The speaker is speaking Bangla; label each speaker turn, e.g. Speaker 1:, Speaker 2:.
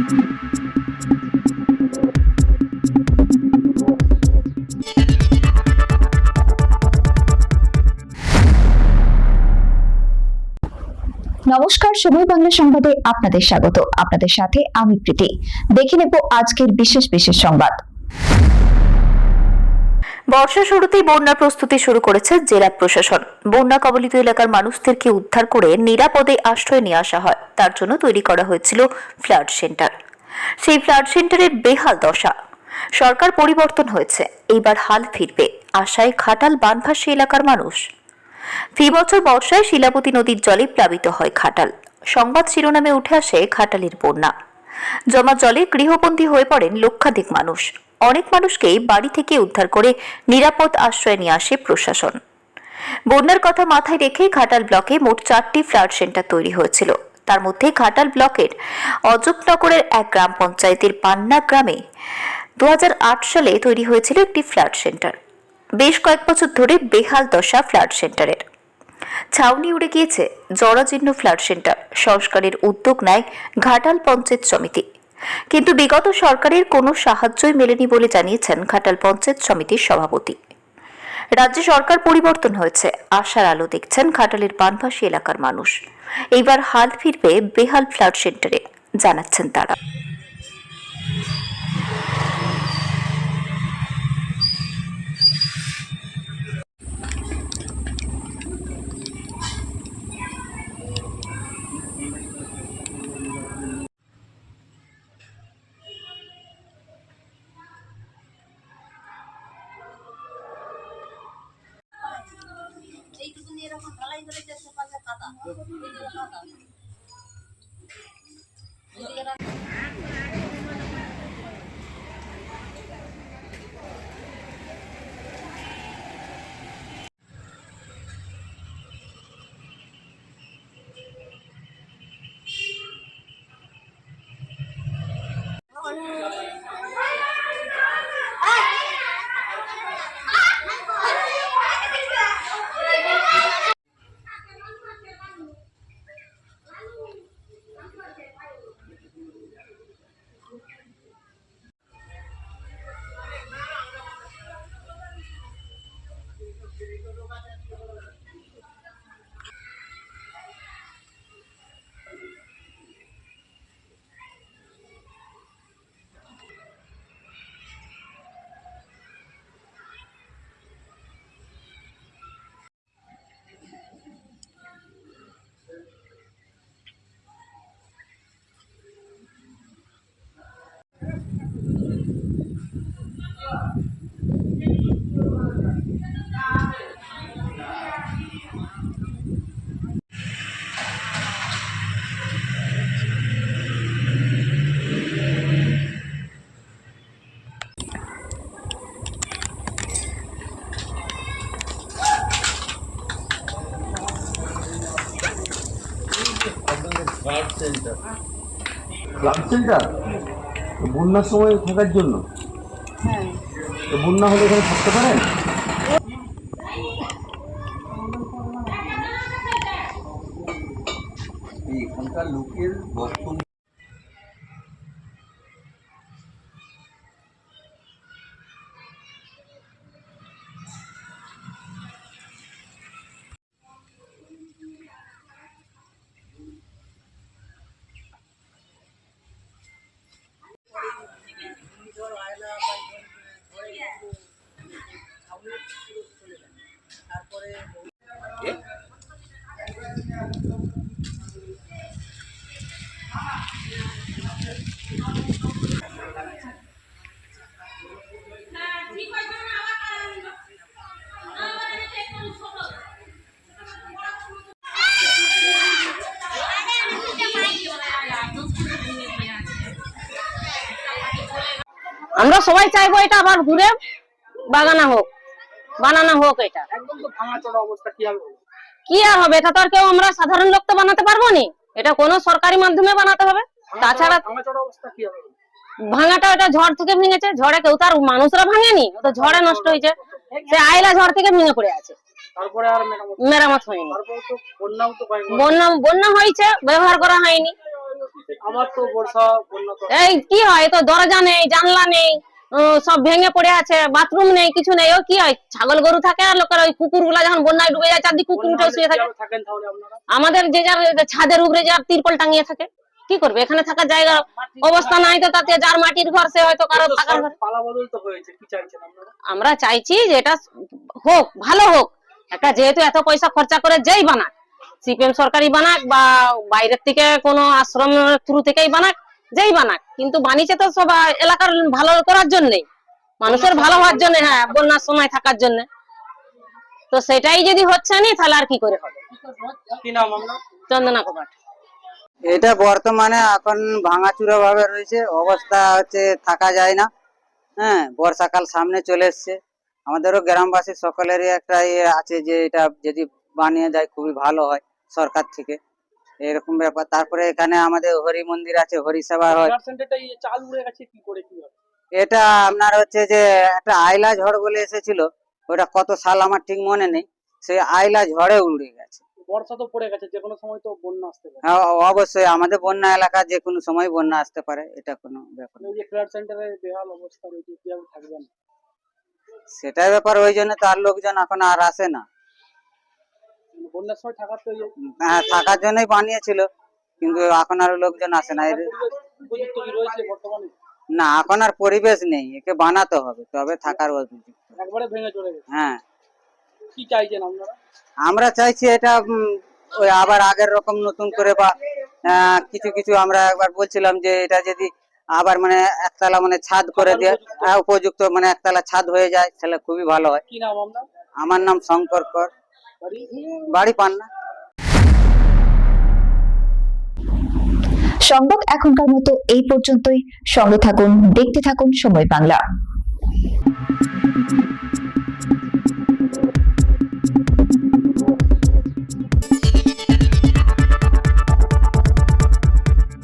Speaker 1: নমস্কার, সময় বাংলা সংবাদে আপনাদের স্বাগত। আপনাদের সাথে আমি প্রীতি। দেখে নেব আজকের বিশেষ সংবাদ।
Speaker 2: বর্ষা শুরুতেই বন্যা প্রস্তুতি শুরু করেছে জেলা প্রশাসন। বন্যা কবলিত এলাকার মানুষদেরকে উদ্ধার করে নিরাপদে আশ্রয় নিয়ে আসা হয়, তার জন্য তৈরি করা হয়েছিল ফ্লাড সেন্টার। সেই ফ্লাড সেন্টারের বেহাল দশা। সরকার পরিবর্তন হয়েছে, এইবার হাল ফিরবে আশায় ঘাটাল বানভাসী এলাকার মানুষ। ফি বছর বর্ষায় শিলাবতী নদীর জলে প্লাবিত হয় ঘাটাল। সংবাদ শিরোনামে উঠে আসে ঘাটালের বন্যা। জমা জলে গৃহবন্দী হয়ে পড়েন লক্ষাধিক মানুষ। অনেক মানুষকেই বাড়ি থেকে উদ্ধার করে নিরাপদ আশ্রয় নিয়ে আসে প্রশাসন। বন্যার কথা মাথায় রেখে ঘাটাল ব্লকে মোট 4টি ফ্লাড সেন্টার তৈরি হয়েছিল। তার মধ্যে ঘাটাল ব্লকের অজবনগরের এক গ্রাম পঞ্চায়েতের পান্না গ্রামে 2008 সালে তৈরি হয়েছিল একটি ফ্লাড সেন্টার। বেশ কয়েক বছর ধরে বেহাল দশা ফ্লাড সেন্টারের। ছাউনি উড়ে গিয়েছে জরাজীর্ণ ফ্লাড সেন্টার। সংস্কারের উদ্যোগ নেয় ঘাটাল পঞ্চায়েত সমিতি, কিন্তু বিগত সরকারের কোনো সাহায্যই মেলেনি বলে জানিয়েছেন ঘাটাল পঞ্চায়েত সমিতির সভাপতি। রাজ্য সরকার পরিবর্তন হয়েছে, আশার আলো দেখছেন ঘাটালের বানভাসী এলাকার মানুষ। এইবার হাল ফিরবে বেহাল ফ্লাড সেন্টারে, জানাচ্ছেন তারা।
Speaker 3: এরকম ঢালাই করে চেষ্টা পাশে কাদা
Speaker 4: ফ্লাড সেন্টার বন্যার সময় থাকার জন্য।
Speaker 3: হ্যাঁ,
Speaker 4: বন্যা হলে এখানে থাকতে পারেন? এখানকার লোকের বক্তব্য
Speaker 5: আমরা সবাই চাইবো এটা আবার ঘুরে বানানো হোক। এটা
Speaker 6: একদম তো ভাঙাচোরা অবস্থা
Speaker 5: কি আর হবে? এটা তো আর কেউ আমরা সাধারণ লোক তো বানাতে পারবো না। এটা কোনো সরকারি মাধ্যমে বানাতে হবে। তাছাড়া
Speaker 6: ভাঙাচোরা অবস্থা কি হবে?
Speaker 5: ভাঙাটা ওটা ঝড় থেকে ভেঙেছে। ঝড়ে কেউ তার মানুষরা ভাঙেনি, ওটা ঝড়ে নষ্ট হয়েছে। সে আইলা ঝড় থেকে ভেঙে পড়ে আছে,
Speaker 6: তারপরে আর
Speaker 5: মেরামত হয়নি।
Speaker 6: তারপরে তো বন্যাও তো
Speaker 5: বন্যা হয়েছে, ব্যবহার করা হয়নি।
Speaker 6: আমার তো বর্ষা বন্যা তো
Speaker 5: এই কি হয়, এ তো দরজা নেই, জানলা নেই, সব ভেঙে পড়ে আছে, বাথরুম নেই, কিছু নেই। ও কি হয়, ছাগল গরু থাকে আর লোকের ওই কুকুর গুলা যখন বন্যায় ডুবে যায় চারদিকে কুকুর উঠে শুয়ে থাকে।
Speaker 6: কিভাবে থাকেন তাহলে আপনারা?
Speaker 5: আমাদের যে যার ছাদের উপরে যার তিরপল টাঙিয়ে থাকে, কি করবে? এখানে থাকার জায়গা অবস্থা নাই তো তাতে যার মাটির ঘর সে হয়তো কারো থাকার ঘর।
Speaker 6: পালা বদল তো হয়েছে, কি চাইছেন আপনারা?
Speaker 5: আমরা চাইছি যে এটা হোক, ভালো হোক। একটা যেহেতু এত পয়সা খরচা করে যেই বানাক, সিপিএম সরকারি বানাক বা বাইরের থেকে কোনো আশ্রম থ্রু থেকেই বানাক, যেই বানাক, কিন্তু বানিয়েছে তো সব এলাকার ভালো করার জন্যই, মানুষের ভালো হওয়ার জন্য, হ্যাঁ, বন্যার সময় থাকার জন্য। তো সেটাই যদি হচ্ছে না তাহলে আর কি করে হবে?
Speaker 6: কি নাম আপনার?
Speaker 5: চন্দনা কপাট।
Speaker 7: এটা বর্তমানে এখন ভাঙাচুরা ভাবে রয়েছে, অবস্থা হচ্ছে থাকা যায় না। হ্যাঁ, বর্ষাকাল সামনে চলে এসছে, আমাদেরও গ্রামবাসী সকলেরই একটা ইয়ে আছে যে এটা যদি বানিয়ে যায় খুবই ভালো হয় সরকার থেকে, এরকম ব্যাপার। তারপরে এখানে আমাদের হরি মন্দির আছে, হরি সেবা হয়।
Speaker 6: ফ্ল্যাট সেন্টারটা এই চাল উড়ে গেছে, কি করে কি হবে?
Speaker 7: এটা আপনার হচ্ছে যে একটা আইলা ঝড় বলে এসেছিল, ওটা কত সাল আমার ঠিক মনে নেই, সেই আইলা ঝড়ে উড়ে গেছে।
Speaker 6: বর্ষা তো পড়ে গেছে, যে কোনো সময় তো বন্যা আসতে পারে।
Speaker 7: হ্যাঁ, অবশ্যই আমাদের বন্যা এলাকা যে কোনো সময় বন্যা আসতে পারে, এটা কোনো ব্যাপার না।
Speaker 6: এই যে ফ্ল্যাট সেন্টারের বেহাল অবস্থা রয়েছে, কিভাবে থাকবেন?
Speaker 7: সেটাই ব্যাপার, ওই জন্য তো আর লোকজন এখন আর আসে না।
Speaker 6: বন্যার সময় থাকার তো
Speaker 7: হ্যাঁ, থাকার জন্যই বানিয়েছিল, কিন্তু এখন আর লোকজন আসে না।
Speaker 6: উপযুক্ত কি রয়েছে বর্তমানে?
Speaker 7: না, এখন আর পরিবেশ নেই, একে বানাতে হবে তবে থাকার উপযুক্ত।
Speaker 6: একবারে ভেঙে চলে গেছে।
Speaker 7: হ্যাঁ,
Speaker 6: কি চাইছেন আপনারা?
Speaker 7: আমরা চাইছি এটা ওই আবার আগের রকম নতুন করে বা কিছু কিছু আমরা একবার বলছিলাম যে এটা যদি আবার মানে একতলা মানে ছাদ করে দিয়ে উপযুক্ত মানে একতলা ছাদ হয়ে যায় তাহলে খুবই ভালো হয়।
Speaker 6: কি নাম আপনার?
Speaker 7: আমার নাম শঙ্কর কর,
Speaker 6: বাড়ি?
Speaker 7: বাড়ি পান্না।
Speaker 1: সংবাদ এখনকার মতো এই পর্যন্তই। সঙ্গে থাকুন, দেখতে থাকুন সময় বাংলা।